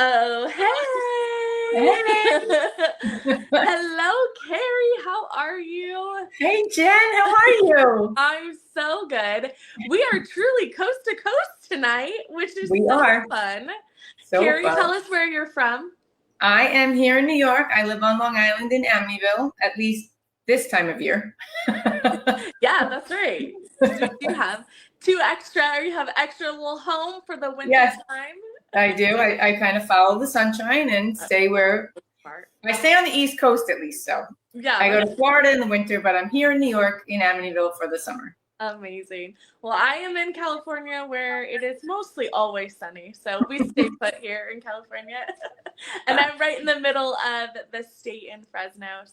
Oh, Hey, hey! Hello, Carrie. How are you? hey Jen, how are you? I'm so good. We are truly coast to coast tonight, which is We so are fun. so Carrie, tell fun. us where you're from. I am here in New York. I live on Long Island in Amityville, at least this time of year. Yeah, that's right. So you have two extra, or you have extra little home for the winter Yes, time. I do. I kind of follow the sunshine and stay where Smart. I stay on the East Coast at least. So Yeah, I go that's to Florida in the winter, but I'm here in New York in Amityville for the summer. amazing. Well, I am in California where it is mostly always sunny. So we stay put here in California. And I'm right in the middle of the state in Fresno.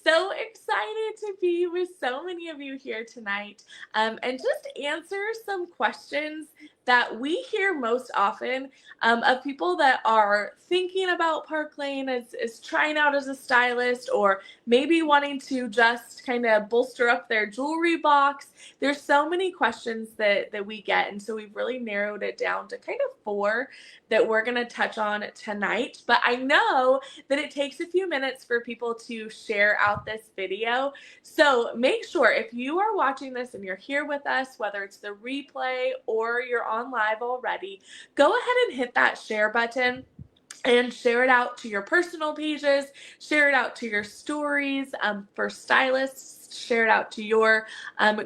So excited to be with so many of you here tonight, and just answer some questions that we hear most often, of people that are thinking about Park Lane as trying out as a stylist, or maybe wanting to just kind of bolster up their jewelry box. There's so many questions that we get, and so we've really narrowed it down to kind of four that we're going to touch on tonight. But I know that it takes a few minutes for people to share out this video. So make sure if you are watching this and you're here with us, whether it's the replay or you're on live already, go ahead and hit that share button and share it out to your personal pages, share it out to your stories, for stylists, share it out to your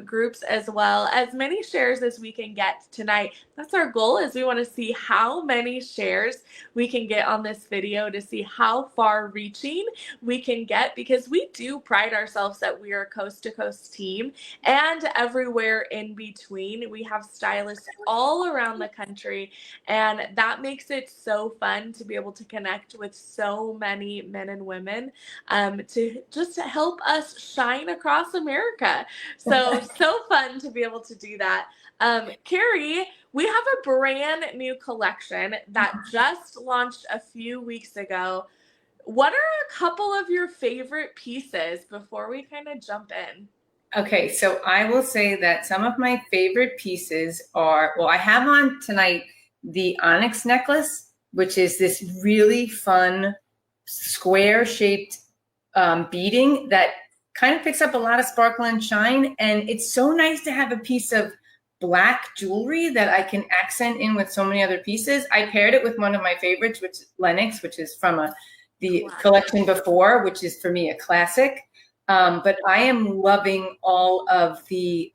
groups as well. As many shares as we can get tonight. That's our goal, is we want to see how many shares we can get on this video to see how far reaching we can get, because we do pride ourselves that we are a coast to coast team, and everywhere in between. We have stylists all around the country, and that makes it so fun to be able to connect with so many men and women, to just help us shine across America. So fun to be able to do that. Carrie, we have a brand new collection that just launched a few weeks ago. What are a couple of your favorite pieces before we kind of jump in? Okay, so I will say that some of my favorite pieces are, well, I have on tonight the onyx necklace, which is this really fun square shaped beading that kind of picks up a lot of sparkle and shine. And it's so nice to have a piece of black jewelry that I can accent in with so many other pieces. I paired it with one of my favorites, which is Lennox, which is from the collection before, which is for me a classic. But I am loving all of the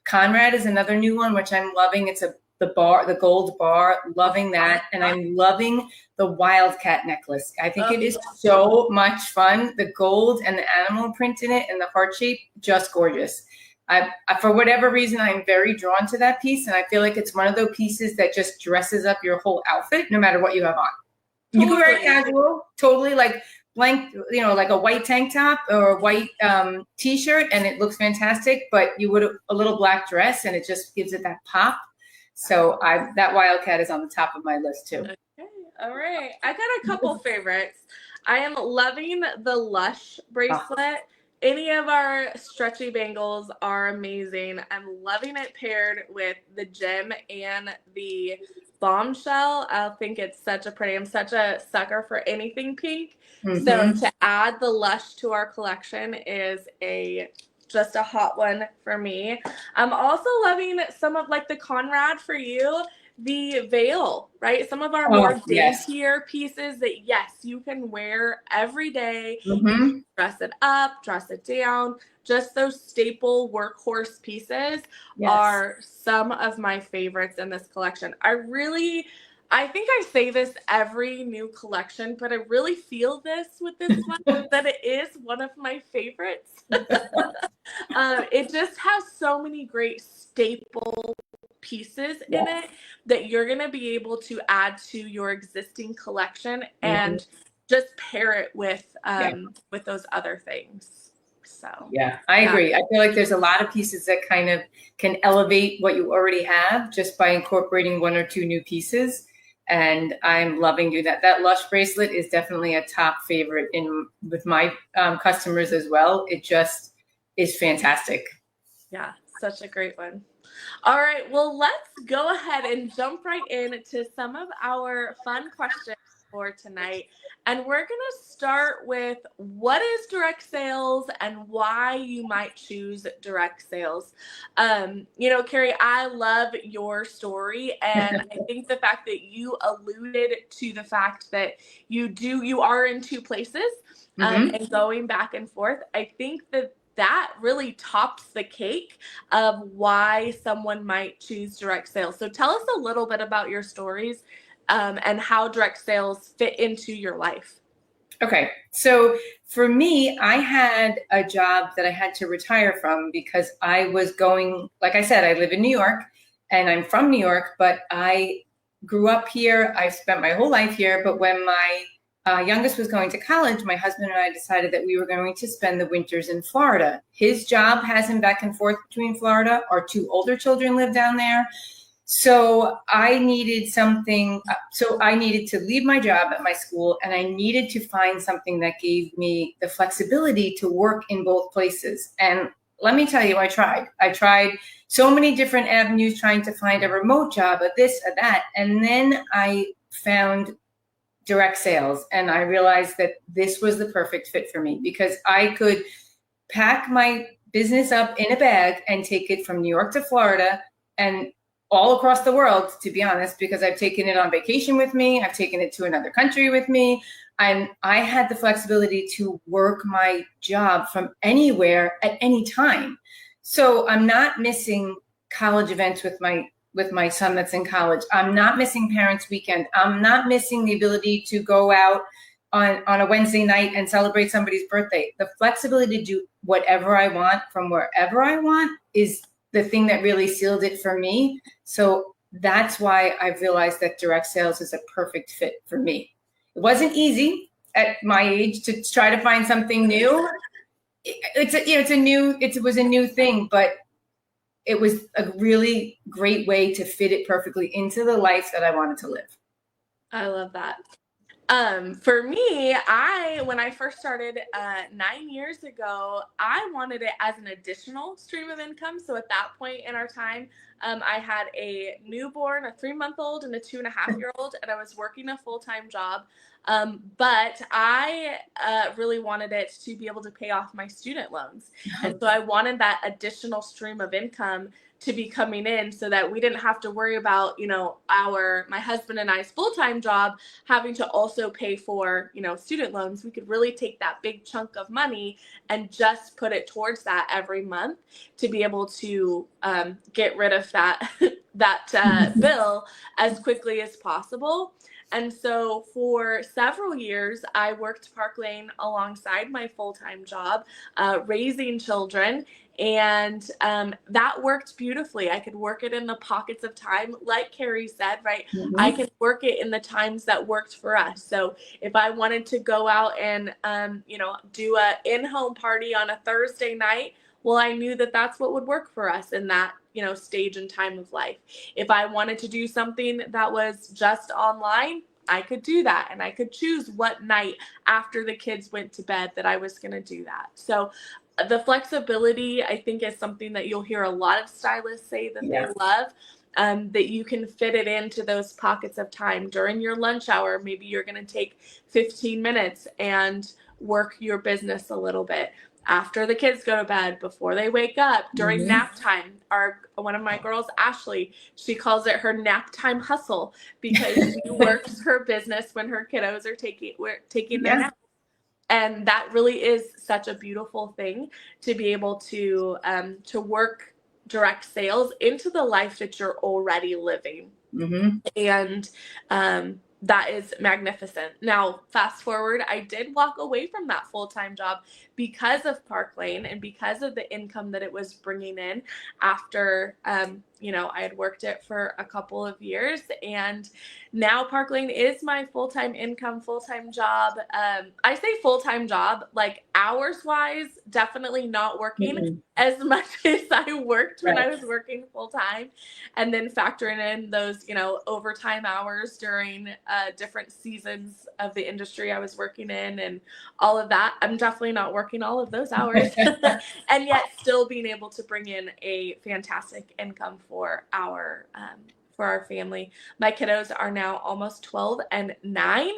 Conrad is another new one, which I'm loving. It's the gold bar, loving that. And I'm loving the wildcat necklace. I think it is so much fun. The gold and the animal print in it and the heart shape, just gorgeous. For whatever reason, I'm very drawn to that piece. And I feel like it's one of those pieces that just dresses up your whole outfit, no matter what you have on. You can wear it casual, totally like blank, like a white tank top or a white t-shirt, and it looks fantastic. But you would a little black dress, and it just gives it that pop. So that wildcat is on the top of my list too. Okay, all right. I got a couple favorites. I am loving the Lush bracelet. Any of our stretchy bangles are amazing. I'm loving it paired with the gem and the bombshell. I think it's such a pretty. I'm such a sucker for anything pink. So to add the Lush to our collection is just a hot one for me. I'm also loving some of like the Conrad for you, the veil, right? Some of our more daintier pieces that, yes, you can wear every day. Dress it up, dress it down. Just those staple workhorse pieces are some of my favorites in this collection. I think I say this every new collection, but I really feel this with this one, that it is one of my favorites. It just has so many great staple pieces in it that you're going to be able to add to your existing collection and just pair it with those other things. So I agree. I feel like there's a lot of pieces that kind of can elevate what you already have just by incorporating one or two new pieces. And I'm loving doing that. That Lush bracelet is definitely a top favorite with my customers as well. It just is fantastic. Yeah, such a great one. All right, well, let's go ahead and jump right into some of our fun questions for tonight. And we're going to start with what is direct sales and why you might choose direct sales. Carrie, I love your story. And I think the fact that you alluded to the fact that you are in two places Hmm. and going back and forth, I think that really tops the cake of why someone might choose direct sales. So tell us a little bit about your stories and how direct sales fit into your life. Okay, so for me, I had a job that I had to retire from because I was going, like I said, I live in New York and I'm from New York, but I grew up here. I spent my whole life here. But when my youngest was going to college, my husband and I decided that we were going to spend the winters in Florida. His job has him back and forth between Florida. Our two older children live down there. So I needed something. So I needed to leave my job at my school and I needed to find something that gave me the flexibility to work in both places. And let me tell you, I tried. I tried so many different avenues trying to find a remote job, a this, a that. And then I found direct sales and I realized that this was the perfect fit for me because I could pack my business up in a bag and take it from New York to Florida and all across the world, to be honest, because I've taken it on vacation with me. I've taken it to another country with me. And I had the flexibility to work my job from anywhere at any time. So I'm not missing college events with my son that's in college. I'm not missing parents' weekend. I'm not missing the ability to go out on a Wednesday night and celebrate somebody's birthday. The flexibility to do whatever I want from wherever I want is the thing that really sealed it for me. So that's why I've realized that direct sales is a perfect fit for me. It wasn't easy at my age to try to find something new. It was a new thing, but it was a really great way to fit it perfectly into the life that I wanted to live. I love that. For me, when I first started 9 years ago, I wanted it as an additional stream of income. So at that point in our time, I had a newborn, a 3-month old, and a 2.5 year old, and I was working a full time job. But I really wanted it to be able to pay off my student loans. And so I wanted that additional stream of income to be coming in so that we didn't have to worry about, my husband and I's full-time job having to also pay for, student loans. We could really take that big chunk of money and just put it towards that every month to be able to get rid of that bill as quickly as possible. And so for several years, I worked Park Lane alongside my full-time job, raising children. And that worked beautifully. I could work it in the pockets of time, like Kerry said, right? Mm-hmm. I could work it in the times that worked for us. So if I wanted to go out and, do a in-home party on a Thursday night, well, I knew that that's what would work for us in that, stage and time of life. If I wanted to do something that was just online, I could do that. And I could choose what night after the kids went to bed that I was going to do that. So the flexibility, I think, is something that you'll hear a lot of stylists say that they love. That you can fit it into those pockets of time during your lunch hour. Maybe you're going to take 15 minutes and work your business a little bit after the kids go to bed, before they wake up, during nap time. One of my girls, Ashley, she calls it her nap time hustle because she works her business when her kiddos are taking their nap. And that really is such a beautiful thing to be able to work direct sales into the life that you're already living. Mm-hmm. And that is magnificent. Now, fast forward, I did walk away from that full-time job because of Park Lane and because of the income that it was bringing in after, I had worked it for a couple of years. And now Park Lane is my full-time income, full-time job. I say full-time job, like hours-wise, definitely not working as much as I worked when I was working full-time. And then factoring in those, overtime hours during different seasons of the industry I was working in and all of that. I'm definitely not working working all of those hours and yet still being able to bring in a fantastic income for our family. My kiddos are now almost 12 and 9.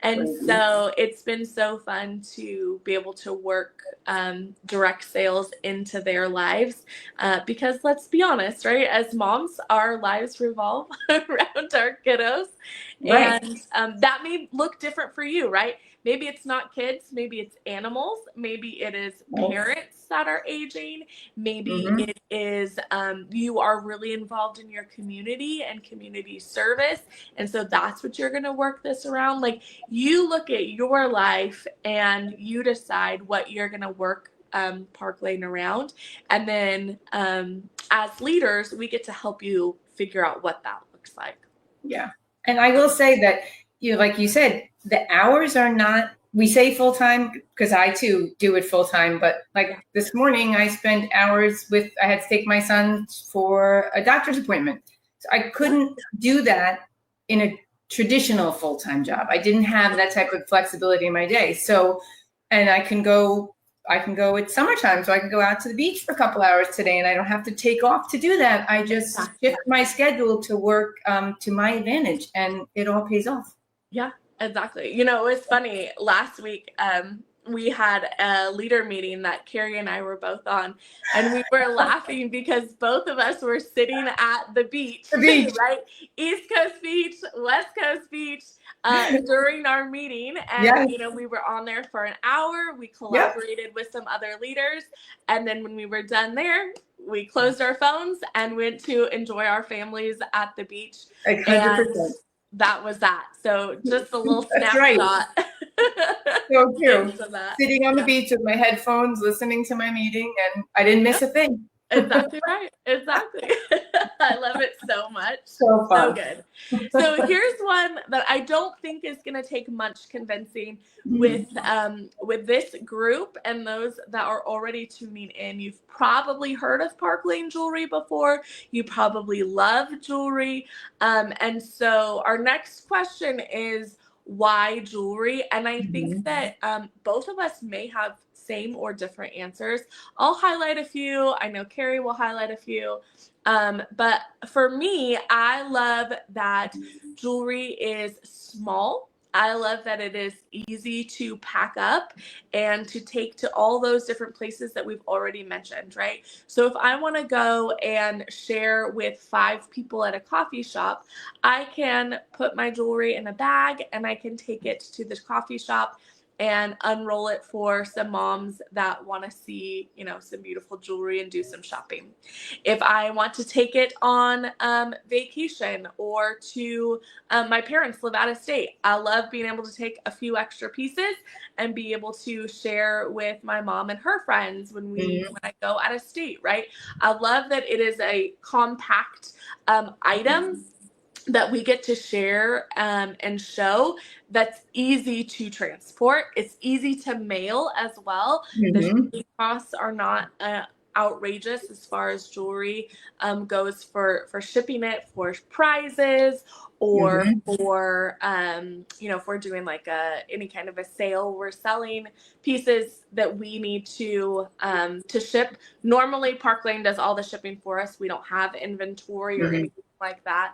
And so it's been so fun to be able to work direct sales into their lives because let's be honest, right? As moms, our lives revolve around our kiddos. Right. And that may look different for you, right? Maybe it's not kids, maybe it's animals, maybe it is parents that are aging, maybe Mm-hmm. it is you are really involved in your community and community service, and so that's what you're going to work this around. Like, you look at your life and you decide what you're going to work Park Lane around, and then as leaders, we get to help you figure out what that looks like. Yeah. And I will say that, like you said, the hours are not, we say full time because I too do it full time. But like this morning, I spent hours I had to take my son for a doctor's appointment. So I couldn't do that in a traditional full time job. I didn't have that type of flexibility in my day. So, and it's summertime, so I can go out to the beach for a couple hours today and I don't have to take off to do that. I just shift my schedule to work to my advantage and it all pays off. Yeah, exactly. You know, it was funny. Last week, we had a leader meeting that Kerry and I were both on, and we were laughing because both of us were sitting at the beach, right? East Coast Beach, West Coast Beach, during our meeting. And, you know, we were on there for an hour. We collaborated with some other leaders. And then when we were done there, we closed our phones and went to enjoy our families at the beach. 100%. And that was that. So just a little snapshot. Right. So true. Sitting on the beach with my headphones, listening to my meeting, and I didn't miss a thing. Exactly right. Exactly. I love it so much. So fun. So good. So here's one that I don't think is going to take much convincing with this group and those that are already tuning in. You've probably heard of Park Lane Jewelry before. You probably love jewelry. And so our next question is, why jewelry? And I think that both of us may have same or different answers. I'll highlight a few. I know Kerry will highlight a few. But for me, I love that jewelry is small. I love that it is easy to pack up and to take to all those different places that we've already mentioned, right? So if I want to go and share with 5 people at a coffee shop, I can put my jewelry in a bag and I can take it to the coffee shop and unroll it for some moms that want to see, you know, some beautiful jewelry and do some shopping. If I want to take it on vacation or to my parents live out of state, I love being able to take a few extra pieces and be able to share with my mom and her friends when I go out of state, right? I love that it is a compact item that we get to share and show that's easy to transport. It's easy to mail as well. The shipping costs are not outrageous as far as jewelry goes for shipping it, for prizes, or for you know, if we're doing like any kind of a sale, we're selling pieces that we need to ship. Normally Park Lane does all the shipping for us. We don't have inventory or anything like that,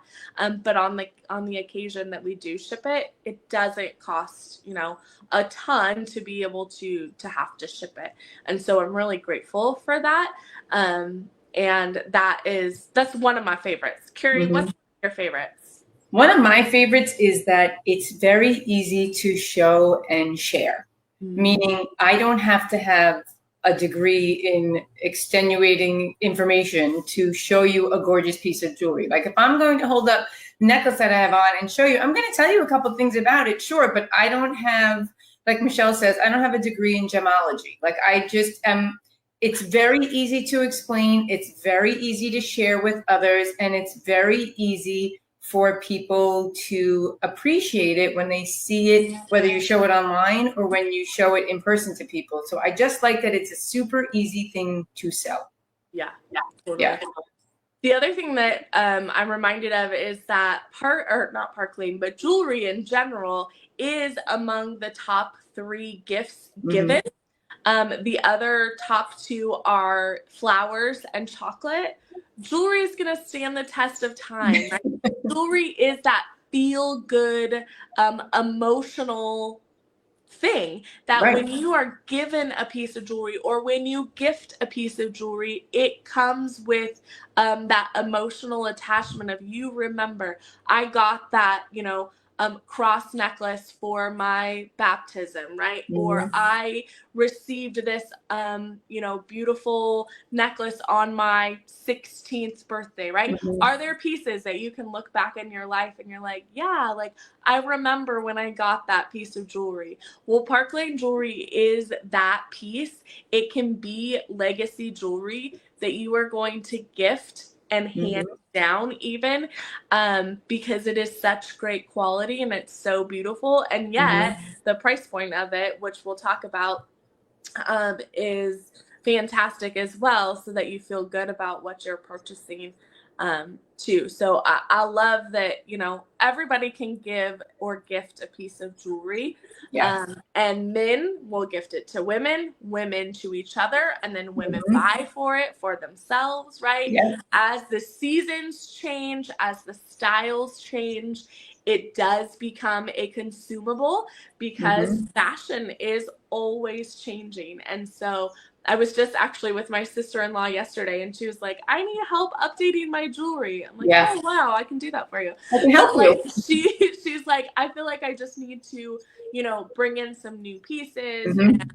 but on the occasion that we do ship it, it doesn't cost, you know, a ton to be able to have to ship it. And so I'm really grateful for that, and that's one of my favorites. Kerry, what's your favorites? One of my favorites is that it's very easy to show and share, meaning I don't have to have a degree in extenuating information to show you a gorgeous piece of jewelry. Like if I'm going to hold up the necklace that I have on and show you, I'm going to tell you a couple things about it, sure, but I don't have, like Michele says, I don't have a degree in gemology. Like I just am, it's very easy to explain, it's very easy to share with others, and it's very easy for people to appreciate it when they see it, whether you show it online or when you show it in person to people. So I just like that it's a super easy thing to sell. Yeah, totally. The other thing that I'm reminded of is that not Park Lane, but jewelry in general is among the top 3 gifts given. The other top two are flowers and chocolate. Jewelry is going to stand the test of time, right? Jewelry is that feel good, emotional thing that Right. when you are given a piece of jewelry or when you gift a piece of jewelry, it comes with that emotional attachment of, you remember, I got that, cross necklace for my baptism, right? Or Mm-hmm. I received this, beautiful necklace on my 16th birthday, right? Mm-hmm. Are there pieces that you can look back in your life and you're like, yeah, like I remember when I got that piece of jewelry? Well, Park Lane jewelry is that piece. It can be legacy jewelry that you are going to gift and hand Mm-hmm. down even, because it is such great quality and it's so beautiful. And yet Mm-hmm. the price point of it, which we'll talk about, is fantastic as well, so that you feel good about what you're purchasing too. So I love that, everybody can give or gift a piece of jewelry. Yes. And men will gift it to women, women to each other, and then women Mm-hmm. buy for it for themselves, right? Yes. As the seasons change, as the styles change, it does become a consumable, because Mm-hmm. fashion is always changing. And so I was just actually with my sister-in-law yesterday, and she was like, I need help updating my jewelry. I'm like, Yes. oh wow, I can do that for you. I can help But like you. she's like, I feel like I just need to, bring in some new pieces, and Mm-hmm.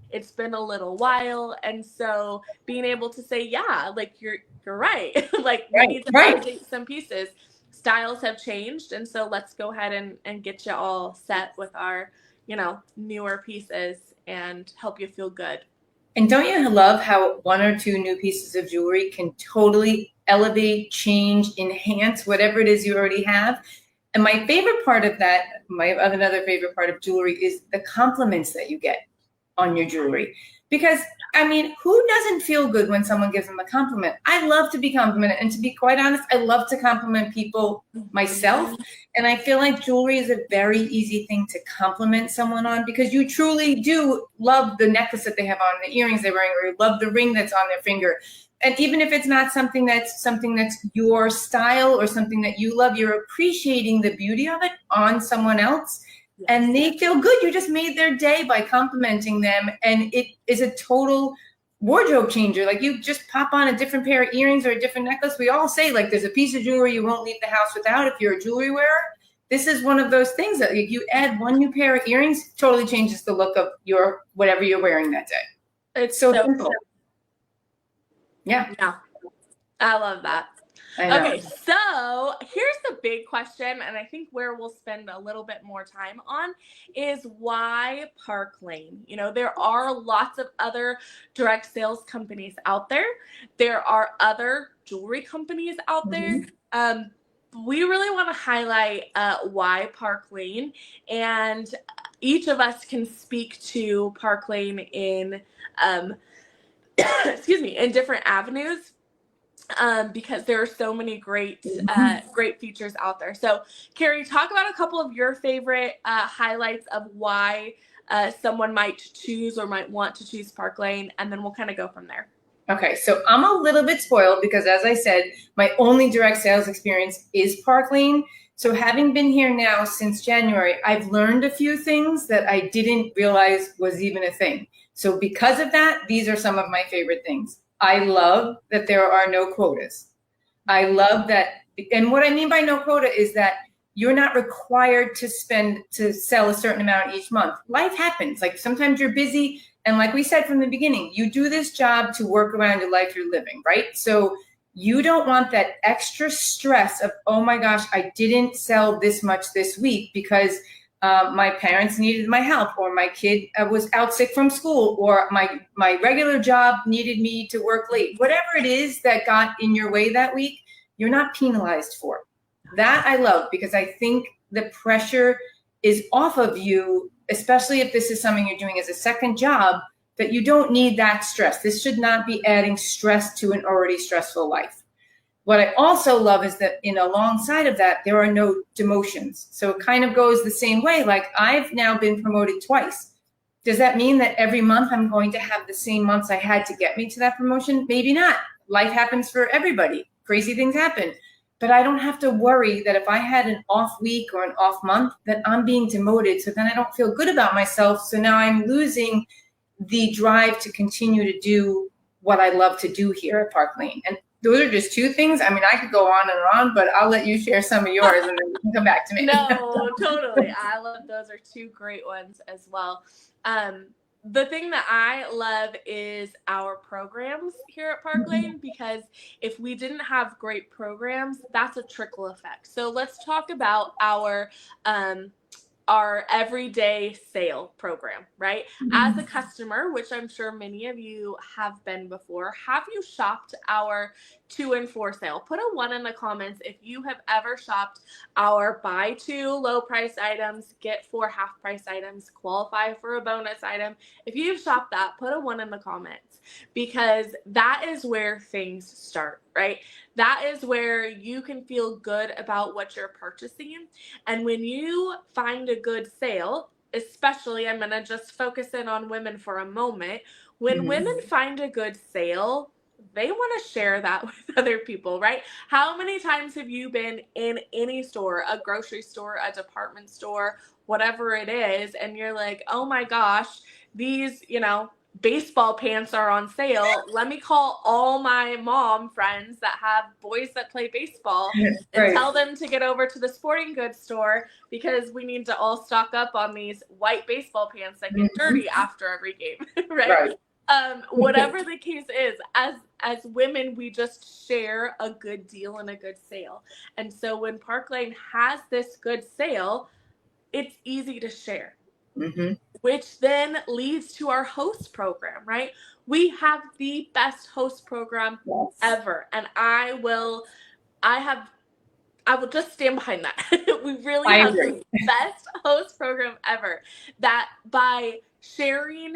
it's been a little while. And so being able to say, yeah, like you're right. Like we Right. need to Right. update some pieces. Styles have changed, and so let's go ahead and get you all set with our, newer pieces and help you feel good. And don't you love how one or two new pieces of jewelry can totally elevate, change, enhance whatever it is you already have? And my favorite part of that, my another favorite part of jewelry, is the compliments that you get on your jewelry. Because I mean, who doesn't feel good when someone gives them a compliment? I love to be complimented, and to be quite honest, I love to compliment people myself. And I feel like jewelry is a very easy thing to compliment someone on, because you truly do love the necklace that they have on, the earrings they're wearing, or you love the ring that's on their finger. And even if it's not something that's your style or something that you love, you're appreciating the beauty of it on someone else. Yes. And they feel good. You just made their day by complimenting them. And it is a total wardrobe changer. Like, you just pop on a different pair of earrings or a different necklace. We all say, like, there's a piece of jewelry you won't leave the house without if you're a jewelry wearer. This is one of those things that, like, you add one new pair of earrings, totally changes the look of your whatever you're wearing that day. It's So so simple. Yeah. Yeah, I love that. I know. Okay, so here's the big question, and I think where we'll spend a little bit more time on is, why Park Lane? There are lots of other direct sales companies out there. There are other jewelry companies out there. We really want to highlight why Park Lane, and each of us can speak to Park Lane in, excuse me, in different avenues, because there are so many great features out there. So, Kerry, talk about a couple of your favorite highlights of why someone might choose or might want to choose Park Lane, and then we'll kind of go from there. Okay, so I'm a little bit spoiled because, as I said, my only direct sales experience is Park Lane. So having been here now since January, I've learned a few things that I didn't realize was even a thing. So because of that, these are some of my favorite things. I love that there are no quotas. I love that. And what I mean by no quota is that you're not required to sell a certain amount each month. Life happens. Like, sometimes you're busy. And like we said from the beginning, you do this job to work around the life you're living, right? So you don't want that extra stress of, oh my gosh, I didn't sell this much this week because my parents needed my help, or my kid was out sick from school, or my regular job needed me to work late. Whatever it is that got in your way that week, you're not penalized for. That I love, because I think the pressure is off of you, especially if this is something you're doing as a second job, that you don't need that stress. This should not be adding stress to an already stressful life. What I also love is that alongside of that, there are no demotions. So it kind of goes the same way. Like, I've now been promoted twice. Does that mean that every month I'm going to have the same months I had to get me to that promotion? Maybe not. Life happens for everybody. Crazy things happen. But I don't have to worry that if I had an off week or an off month, that I'm being demoted. So then I don't feel good about myself. So now I'm losing the drive to continue to do what I love to do here at Park Lane. And those are just two things. I mean, I could go on and on, but I'll let you share some of yours and then you can come back to me. No, totally. I love those are two great ones as well. The thing that I love is our programs here at Park Lane, because if we didn't have great programs, that's a trickle effect. So let's talk about our everyday sale program, right? As a customer, which I'm sure many of you have been before, have you shopped our 2 and 4 sale? Put a 1 in the comments if you have ever shopped our buy 2 low price items, get 4 half price items, qualify for a bonus item. If you've shopped that, put a 1 in the comments, because that is where things start, right? That is where you can feel good about what you're purchasing. And when you find a good sale, especially, I'm going to just focus in on women for a moment. When women find a good sale, they want to share that with other people, right? How many times have you been in any store, a grocery store, a department store, whatever it is, and you're like, oh my gosh, these, baseball pants are on sale. Let me call all my mom friends that have boys that play baseball and Right. tell them to get over to the sporting goods store, because we need to all stock up on these white baseball pants that get dirty after every game, right? Whatever the case is, as women, we just share a good deal and a good sale. And so when Park Lane has this good sale, it's easy to share. Which then leads to our host program, right? We have the best host program ever. And I will just stand behind that. We really have the best host program ever. That by sharing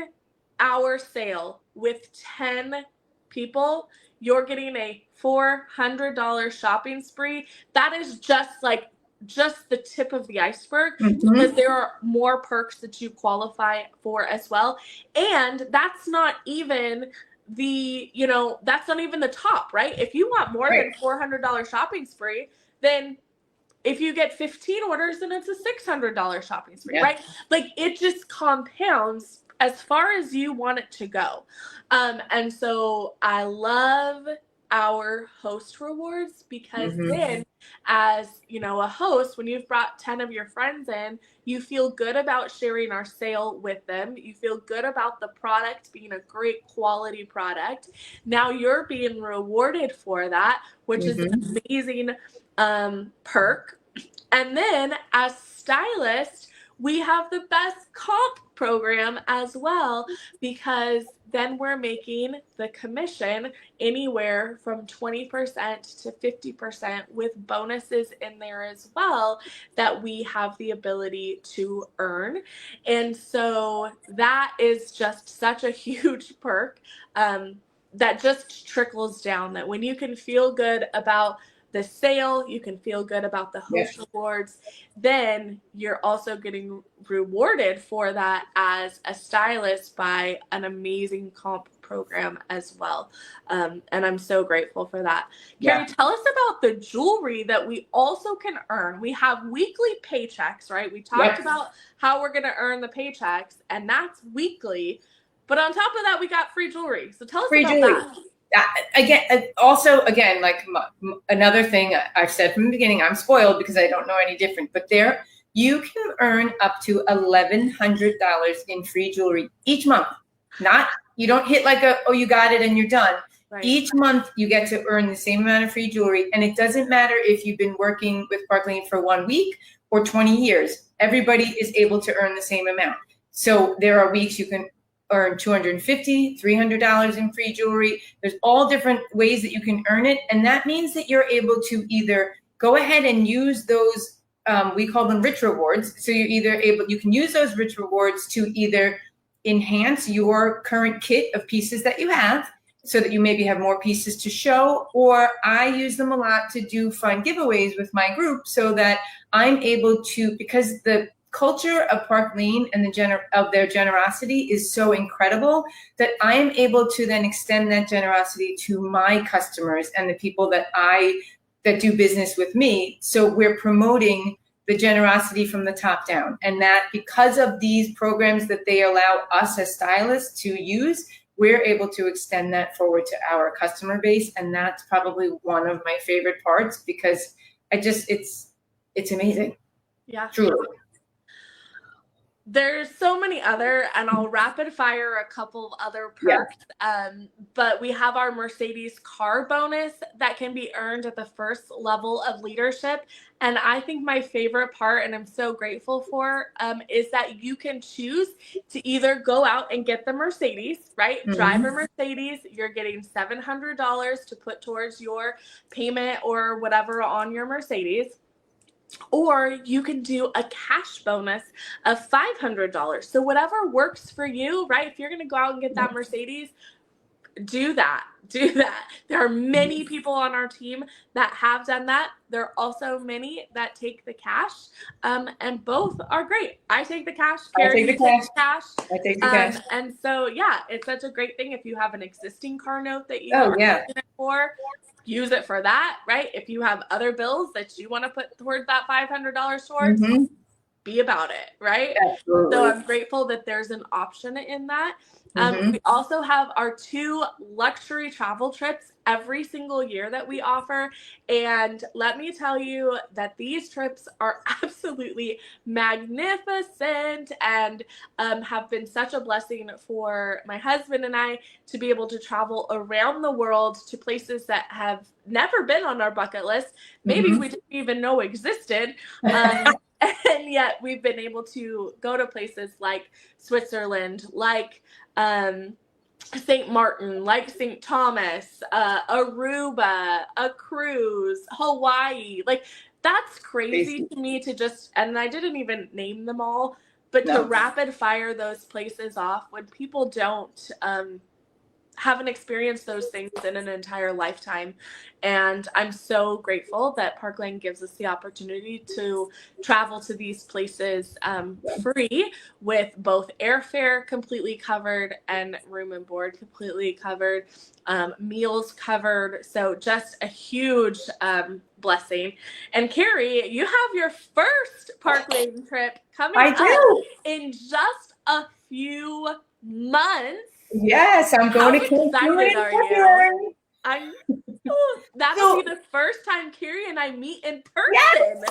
our sale with 10 people, you're getting a $400 shopping spree. That is just the tip of the iceberg, because there are more perks that you qualify for as well. And that's not even that's not even the top, right? If you want more than $400 shopping spree, then if you get 15 orders, then it's a $600 shopping spree, right? Like, it just compounds as far as you want it to go. And so I love our host rewards, because then, as a host, when you've brought 10 of your friends in, you feel good about sharing our sale with them. You feel good about the product being a great quality product. Now you're being rewarded for that, which is an amazing perk. And then, as stylists, we have the best comp program as well, because then we're making the commission anywhere from 20% to 50%, with bonuses in there as well that we have the ability to earn. And so that is just such a huge perk that just trickles down, that when you can feel good about the sale, you can feel good about the host rewards, then you're also getting rewarded for that as a stylist by an amazing comp program as well. And I'm so grateful for that. Kerry, tell us about the jewelry that we also can earn. We have weekly paychecks, right? We talked about how we're going to earn the paychecks, and that's weekly. But on top of that, we got free jewelry. So tell us about that. Again, like another thing I've said from the beginning, I'm spoiled because I don't know any different, but you can earn up to $1,100 in free jewelry each month. You don't hit you got it and you're done. Each month you get to earn the same amount of free jewelry, and it doesn't matter if you've been working with Park Lane for 1 week or 20 years. Everybody is able to earn the same amount. So there are weeks you can earn $250, $300 in free jewelry. There's all different ways that you can earn it. And that means that you're able to either go ahead and use those, we call them rich rewards. So you can use those rich rewards to either enhance your current kit of pieces that you have, so that you maybe have more pieces to show, or I use them a lot to do fun giveaways with my group, so that I'm able to, because the culture of Park Lane and of their generosity is so incredible that I am able to then extend that generosity to my customers and the people that do business with me. So we're promoting the generosity from the top down, and that because of these programs that they allow us as stylists to use, we're able to extend that forward to our customer base. And that's probably one of my favorite parts, because it's amazing. Yeah. Truly. There's so many other, and I'll rapid fire a couple of other Yeah. perks. But we have our Mercedes car bonus that can be earned at the first level of leadership. And I think my favorite part, and I'm so grateful for, is that you can choose to either go out and get the Mercedes, right? Mm-hmm. Drive a Mercedes, you're getting $700 to put towards your payment or whatever on your Mercedes. Or you can do a cash bonus of $500. So whatever works for you, right? If you're going to go out and get that Mercedes, do that. Do that. There are many people on our team that have done that. There are also many that take the cash, and both are great. I take the cash. Carrie takes the cash. I take the cash. And so, yeah, it's such a great thing if you have an existing car note that you Oh, are yeah. using it for. Use it for that, right? If you have other bills that you want to put towards that $500 towards, be about it, right? Absolutely. So I'm grateful that there's an option in that. Mm-hmm. We also have our 2 luxury travel trips every single year that we offer. And let me tell you that these trips are absolutely magnificent and have been such a blessing for my husband and I to be able to travel around the world to places that have never been on our bucket list. Maybe we didn't even know existed. And yet we've been able to go to places like Switzerland, like St. Martin, like St. Thomas, Aruba, a cruise, Hawaii. Like, that's crazy to me to just, and I didn't even name them all, but to rapid fire those places off when people don't haven't experienced those things in an entire lifetime. And I'm so grateful that Park Lane gives us the opportunity to travel to these places free, with both airfare completely covered and room and board completely covered, meals covered. So just a huge blessing. And Carrie, you have your first Park Lane trip coming up in just a few months. Yes, I'm going to Cancun in February. That'll be the first time Carrie and I meet in person. Yes!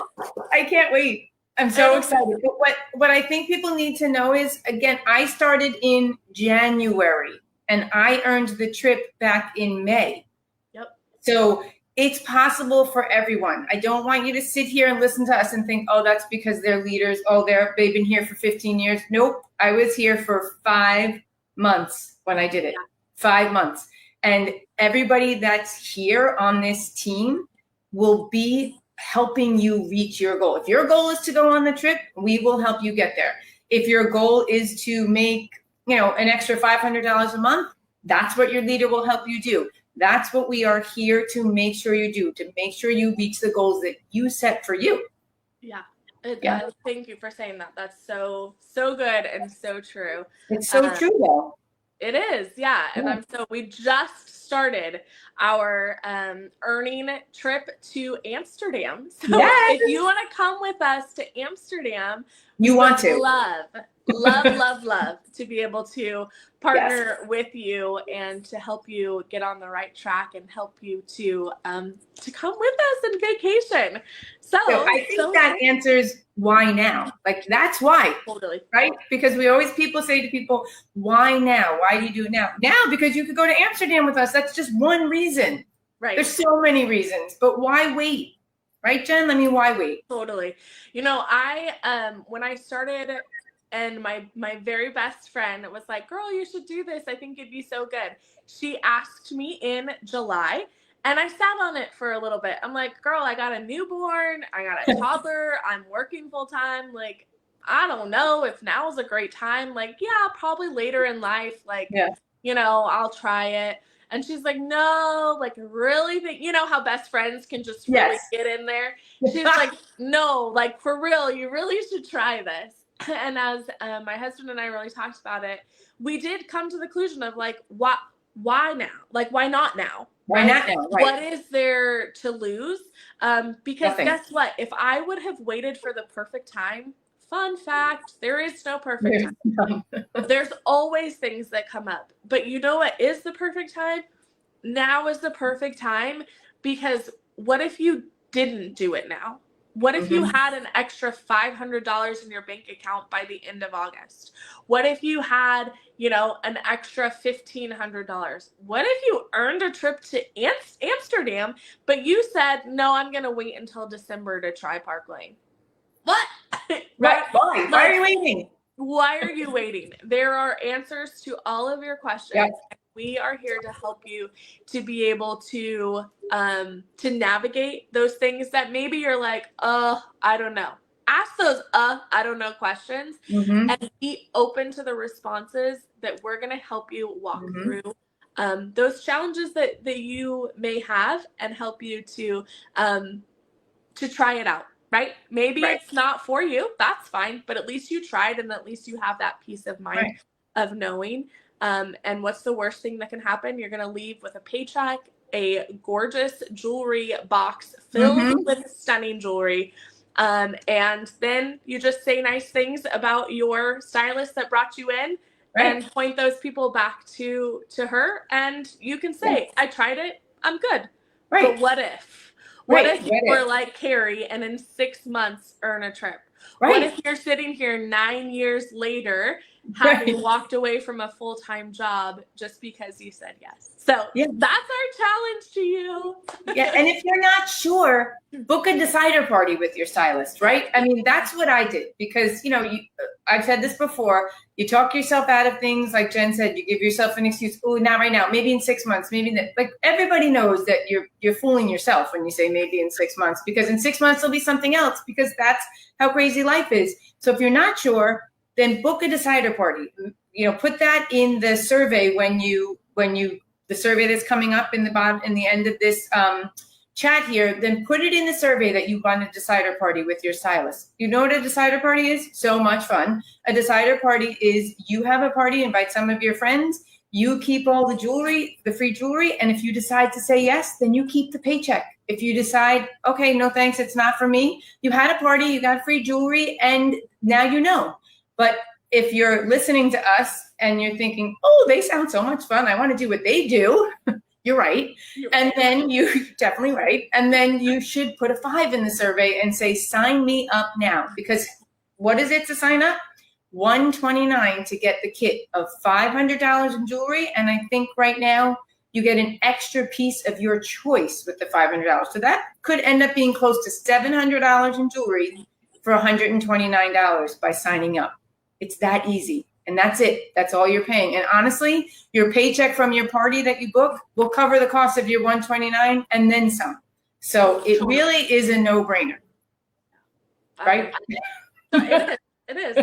I can't wait. I'm so excited. But what I think people need to know is, again, I started in January and I earned the trip back in May. Yep. So it's possible for everyone. I don't want you to sit here and listen to us and think, oh, that's because they're leaders. Oh, they've been here for 15 years. Nope. I was here for 5 months when I did it. 5 months. And everybody that's here on this team will be helping you reach your goal. If your goal is to go on the trip, we will help you get there. If your goal is to make, an extra $500 a month, that's what your leader will help you do. That's what we are here to make sure you do, to make sure you reach the goals that you set for you. Yeah. Thank you for saying that. That's so good and so true. It's so true, though. It is, yeah. And we just started our earning trip to Amsterdam. So if you want to come with us to Amsterdam, you want to love to be able to partner with you and to help you get on the right track and help you to come with us on vacation. So I think that answers why now. Like, that's why. Totally. Right? Because people say to people, why now? Why do you do it now? Now, because you could go to Amsterdam with us. That's just one reason. Right. There's so many reasons, but why wait? Right, Jen? I mean, why wait? Totally. I when I started, and my very best friend was like, girl, you should do this. I think it'd be so good. She asked me in July, and I sat on it for a little bit. I'm like, girl, I got a newborn. I got a toddler. I'm working full time. Like, I don't know if now is a great time. Like, yeah, probably later in life. Like, I'll try it. And she's like, no, like really think, you know how best friends can just really Yes. get in there. She's like, no, like for real, you really should try this. And as my husband and I really talked about it, we did come to the conclusion of like, why now? Like, why not now? Why Right? not now? Right. What is there to lose? Because Nothing. guess what? If I would have waited for the perfect time, fun fact, there is no perfect time. There's always things that come up. But you know what is the perfect time? Now is the perfect time, because what if you didn't do it now? What if you had an extra $500 in your bank account by the end of August? What if you had, you know, an extra $1,500? What if you earned a trip to Amsterdam, but you said, no, I'm going to wait until December to try Park Lane? What? Right? Why? Why are you waiting? Why are you waiting? There are answers to all of your questions. Yep. We are here to help you to be able to navigate those things that maybe you're like, I don't know. Ask those I don't know questions, and be open to the responses that we're going to help you walk through those challenges that you may have, and help you to try it out. Right? Maybe Right. it's not for you. That's fine. But at least you tried, and at least you have that peace of mind of knowing. And what's the worst thing that can happen? You're going to leave with a paycheck, a gorgeous jewelry box filled with stunning jewelry. And then you just say nice things about your stylist that brought you in, and point those people back to her. And you can say, I tried it. I'm good. But what if? What if you were like Kerry and in 6 months earn a trip? What if you're sitting here 9 years later, having walked away from a full-time job just because you said yes? So that's our challenge to you. And if you're not sure, book a decider party with your stylist, right? I mean, that's what I did, because, you know, I've said this before, you talk yourself out of things. Like Jen said, you give yourself an excuse. Oh, not right now, maybe in 6 months, maybe that. Like, everybody knows that you're fooling yourself when you say maybe in 6 months, because in 6 months there'll be something else, because that's how crazy life is. So if you're not sure, then book a decider party. You know, put that in the survey when you the survey that's coming up in the bottom, in the end of this chat here, then put it in the survey that you want a decider party with your stylist. You know what a decider party is? So much fun. A decider party is, you have a party, invite some of your friends, you keep all the jewelry, the free jewelry, and if you decide to say yes, then you keep the paycheck. If you decide, okay, no thanks, it's not for me, you had a party, you got free jewelry, and now you know. But if you're listening to us and you're thinking, oh, they sound so much fun, I want to do what they do, you're right. And then you're definitely right. And then you should put a 5 in the survey and say, sign me up now. Because what is it to sign up? $129 to get the kit of $500 in jewelry. And I think right now you get an extra piece of your choice with the $500. So that could end up being close to $700 in jewelry for $129 by signing up. It's that easy. And that's it. That's all you're paying. And honestly, your paycheck from your party that you book will cover the cost of your $129 and then some. So it really is a no-brainer. Right? It is.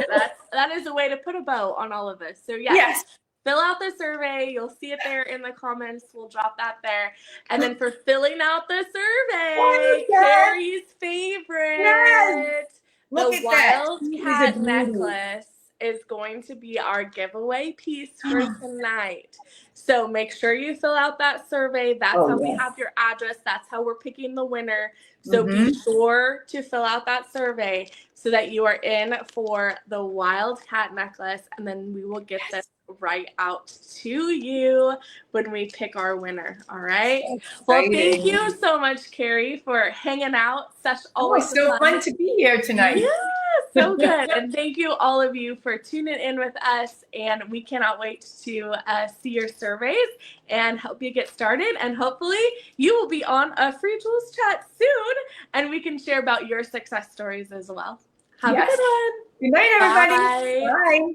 That is a way to put a bow on all of this. So yes. Fill out the survey. You'll see it there in the comments. We'll drop that there. And then for filling out the survey, Kerry's favorite, the Wildcat necklace is going to be our giveaway piece for tonight. So make sure you fill out that survey. That's how we have your address. That's how we're picking the winner. So be sure to fill out that survey so that you are in for the Wildcat necklace. And then we will get this right out to you when we pick our winner. All right. Well, thank you so much, Kerry, for hanging out. Always so fun to be here tonight. Yeah, so good. And thank you, all of you, for tuning in with us. And we cannot wait to see your surveys and help you get started. And hopefully you will be on a Free Jewels chat soon, and we can share about your success stories as well. Have a good one. Good night, everybody. Bye. Bye.